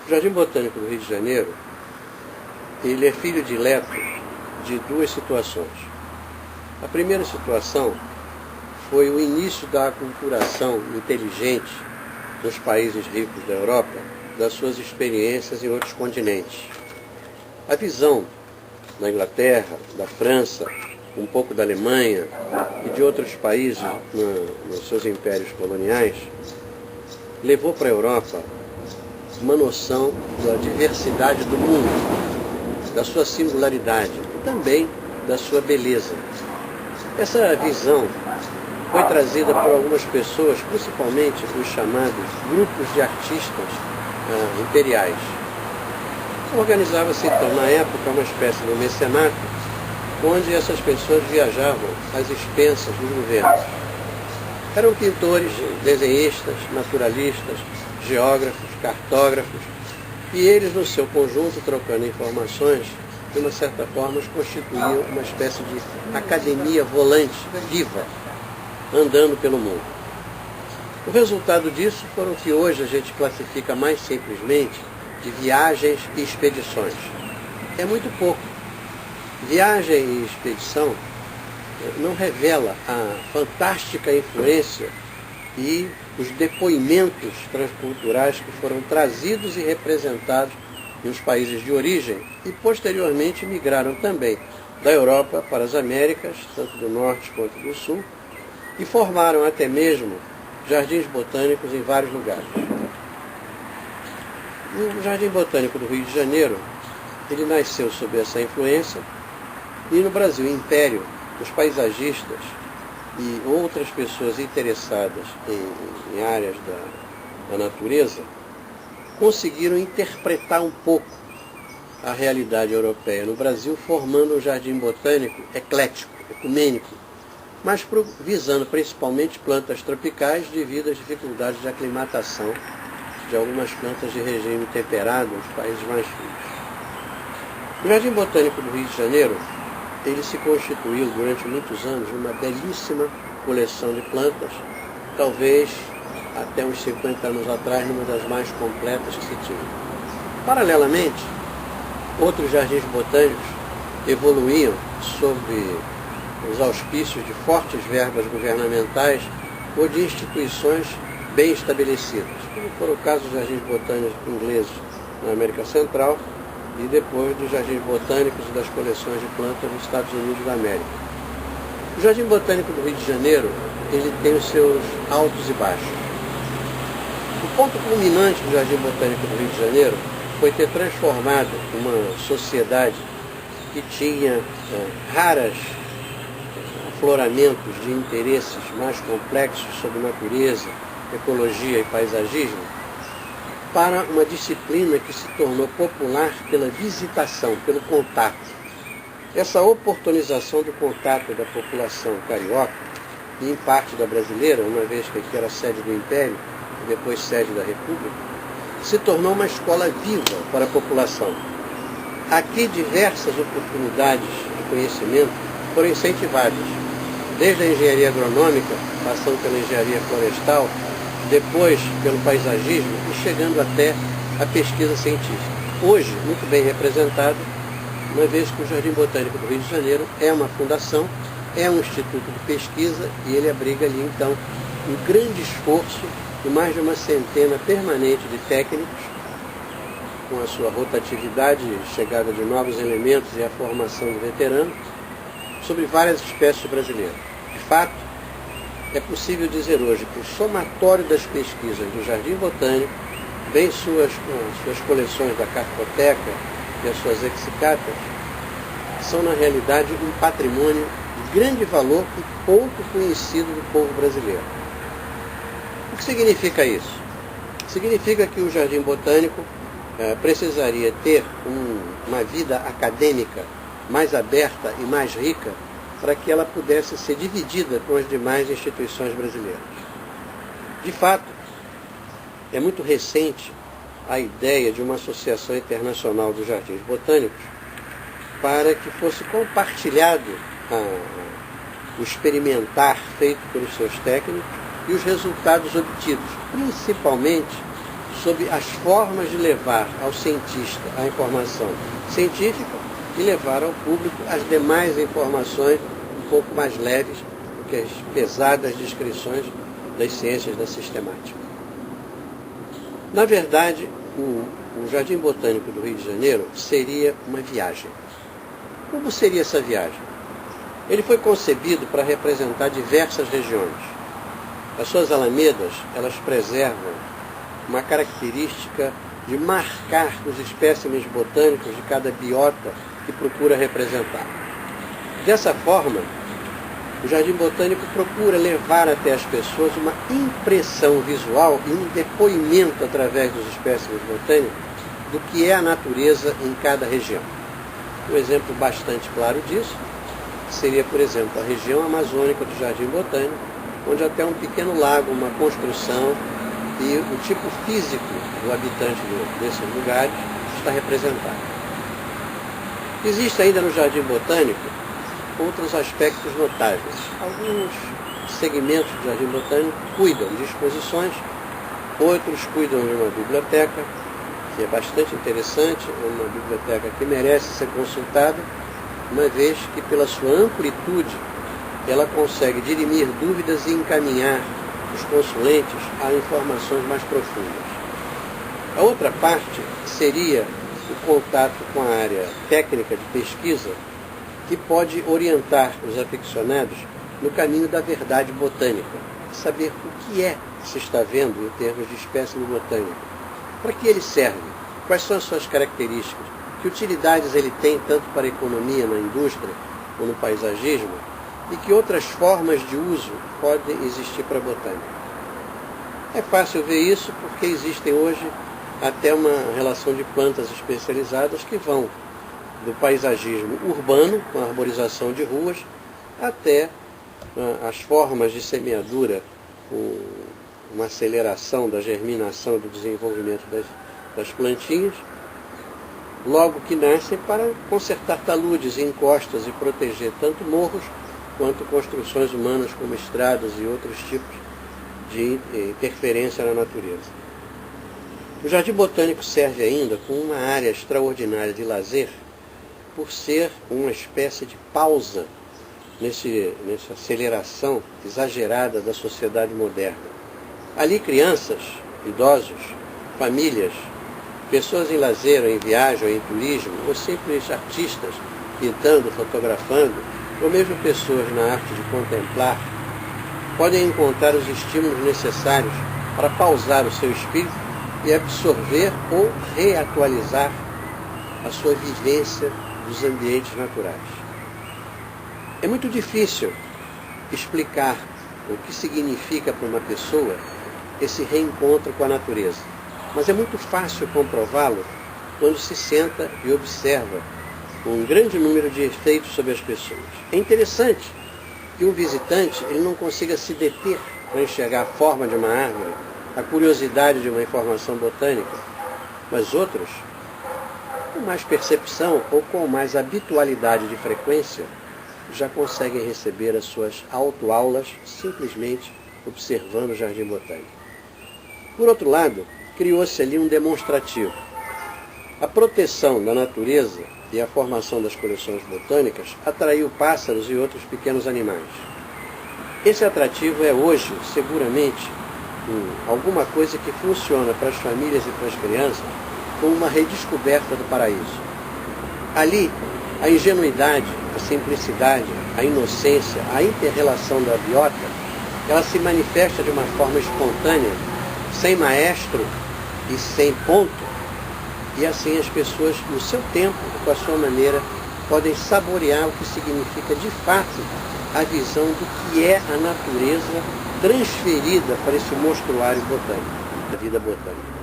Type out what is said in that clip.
O Jardim Botânico do Rio de Janeiro, ele é filho dileto de duas situações. A primeira situação foi o início da aculturação inteligente nos países ricos da Europa, das suas experiências em outros continentes. A visão da Inglaterra, da França, um pouco da Alemanha e de outros países nos seus impérios coloniais, levou para a Europa uma noção da diversidade do mundo, da sua singularidade e também da sua beleza. Essa visão foi trazida por algumas pessoas, principalmente os chamados grupos de artistas imperiais. Organizava-se então, na época, uma espécie de mecenato, onde essas pessoas viajavam às expensas dos governos. Eram pintores, desenhistas, naturalistas, geógrafos, cartógrafos, e eles, no seu conjunto, trocando informações, de uma certa forma, constituíam uma espécie de academia volante, viva, andando pelo mundo. O resultado disso foram o que hoje a gente classifica mais simplesmente de viagens e expedições. É muito pouco. Viagem e expedição não revela a fantástica influência e os depoimentos transculturais que foram trazidos e representados nos países de origem e posteriormente migraram também da Europa para as Américas, tanto do Norte quanto do Sul, e formaram até mesmo jardins botânicos em vários lugares. O Jardim Botânico do Rio de Janeiro, ele nasceu sob essa influência, e no Brasil, Império, os paisagistas e outras pessoas interessadas em áreas da natureza conseguiram interpretar um pouco a realidade europeia no Brasil, formando um jardim botânico eclético, ecumênico, mas visando principalmente plantas tropicais devido às dificuldades de aclimatação de algumas plantas de regime temperado nos países mais frios. O Jardim Botânico do Rio de Janeiro, ele se constituiu durante muitos anos numa belíssima coleção de plantas, talvez até uns 50 anos atrás, numa das mais completas que se tinha. Paralelamente, outros jardins botânicos evoluíam sob os auspícios de fortes verbas governamentais ou de instituições bem estabelecidas, como foi o caso dos jardins botânicos ingleses na América Central e depois dos jardins botânicos e das coleções de plantas nos Estados Unidos da América. O Jardim Botânico do Rio de Janeiro, ele tem os seus altos e baixos. O ponto culminante do Jardim Botânico do Rio de Janeiro foi ter transformado uma sociedade que tinha raras afloramentos de interesses mais complexos sobre natureza, ecologia e paisagismo, para uma disciplina que se tornou popular pela visitação, pelo contato. Essa oportunização do contato da população carioca, e em parte da brasileira, uma vez que aqui era sede do Império, e depois sede da República, se tornou uma escola viva para a população. Aqui diversas oportunidades de conhecimento foram incentivadas, desde a engenharia agronômica, passando pela engenharia florestal, depois pelo paisagismo e chegando até a pesquisa científica. Hoje, muito bem representado, uma vez que o Jardim Botânico do Rio de Janeiro é uma fundação, é um instituto de pesquisa e ele abriga ali, então, um grande esforço de mais de uma centena permanente de técnicos, com a sua rotatividade, chegada de novos elementos e a formação de veteranos, sobre várias espécies brasileiras. De fato, é possível dizer hoje que o somatório das pesquisas do Jardim Botânico, bem suas coleções da Cartoteca e as suas exicatas, são na realidade um patrimônio de grande valor e pouco conhecido do povo brasileiro. O que significa isso? Significa que o Jardim Botânico precisaria ter uma vida acadêmica mais aberta e mais rica para que ela pudesse ser dividida com as demais instituições brasileiras. De fato, é muito recente a ideia de uma associação internacional dos jardins botânicos para que fosse compartilhado o experimentar feito pelos seus técnicos e os resultados obtidos, principalmente sobre as formas de levar ao cientista a informação científica e levar ao público as demais informações um pouco mais leves do que as pesadas descrições das ciências da sistemática. Na verdade, o Jardim Botânico do Rio de Janeiro seria uma viagem. Como seria essa viagem? Ele foi concebido para representar diversas regiões. As suas alamedas, elas preservam uma característica de marcar os espécimes botânicos de cada biota que procura representar. Dessa forma, o Jardim Botânico procura levar até as pessoas uma impressão visual e um depoimento através dos espécimes botânicos do que é a natureza em cada região. Um exemplo bastante claro disso seria, por exemplo, a região amazônica do Jardim Botânico, onde até um pequeno lago, uma construção e o tipo físico do habitante desses lugares está representado. Existe ainda no Jardim Botânico outros aspectos notáveis. Alguns segmentos do Jardim Botânico cuidam de exposições, outros cuidam de uma biblioteca, que é bastante interessante, é uma biblioteca que merece ser consultada, uma vez que pela sua amplitude ela consegue dirimir dúvidas e encaminhar os consulentes a informações mais profundas. A outra parte seria o contato com a área técnica de pesquisa, que pode orientar os aficionados no caminho da verdade botânica, saber o que é que se está vendo em termos de espécime botânico, para que ele serve, quais são as suas características, que utilidades ele tem tanto para a economia, na indústria ou no paisagismo, e que outras formas de uso podem existir para a botânica. É fácil ver isso porque existem hoje até uma relação de plantas especializadas que vão do paisagismo urbano, com a arborização de ruas, até as formas de semeadura, com uma aceleração da germinação e do desenvolvimento das plantinhas, logo que nascem para consertar taludes e encostas e proteger tanto morros quanto construções humanas como estradas e outros tipos de interferência na natureza. O Jardim Botânico serve ainda como uma área extraordinária de lazer, por ser uma espécie de pausa nessa aceleração exagerada da sociedade moderna. Ali crianças, idosos, famílias, pessoas em lazer, ou em viagem, ou em turismo, ou simples artistas pintando, fotografando, ou mesmo pessoas na arte de contemplar, podem encontrar os estímulos necessários para pausar o seu espírito e absorver ou reatualizar a sua vivência dos ambientes naturais. É muito difícil explicar o que significa para uma pessoa esse reencontro com a natureza, mas é muito fácil comprová-lo quando se senta e observa um grande número de efeitos sobre as pessoas. É interessante que um visitante ele não consiga se deter para enxergar a forma de uma árvore, a curiosidade de uma informação botânica, mas outros, com mais percepção ou com mais habitualidade de frequência, já conseguem receber as suas autoaulas simplesmente observando o Jardim Botânico. Por outro lado, criou-se ali um demonstrativo. A proteção da natureza e a formação das coleções botânicas atraiu pássaros e outros pequenos animais. Esse atrativo é hoje, seguramente, alguma coisa que funciona para as famílias e para as crianças como uma redescoberta do paraíso. Ali, a ingenuidade, a simplicidade, a inocência, a inter-relação da biota, ela se manifesta de uma forma espontânea, sem maestro e sem ponto, e assim as pessoas, no seu tempo, com a sua maneira, podem saborear o que significa de fato a visão do que é a natureza transferida para esse mostruário botânico, da vida botânica.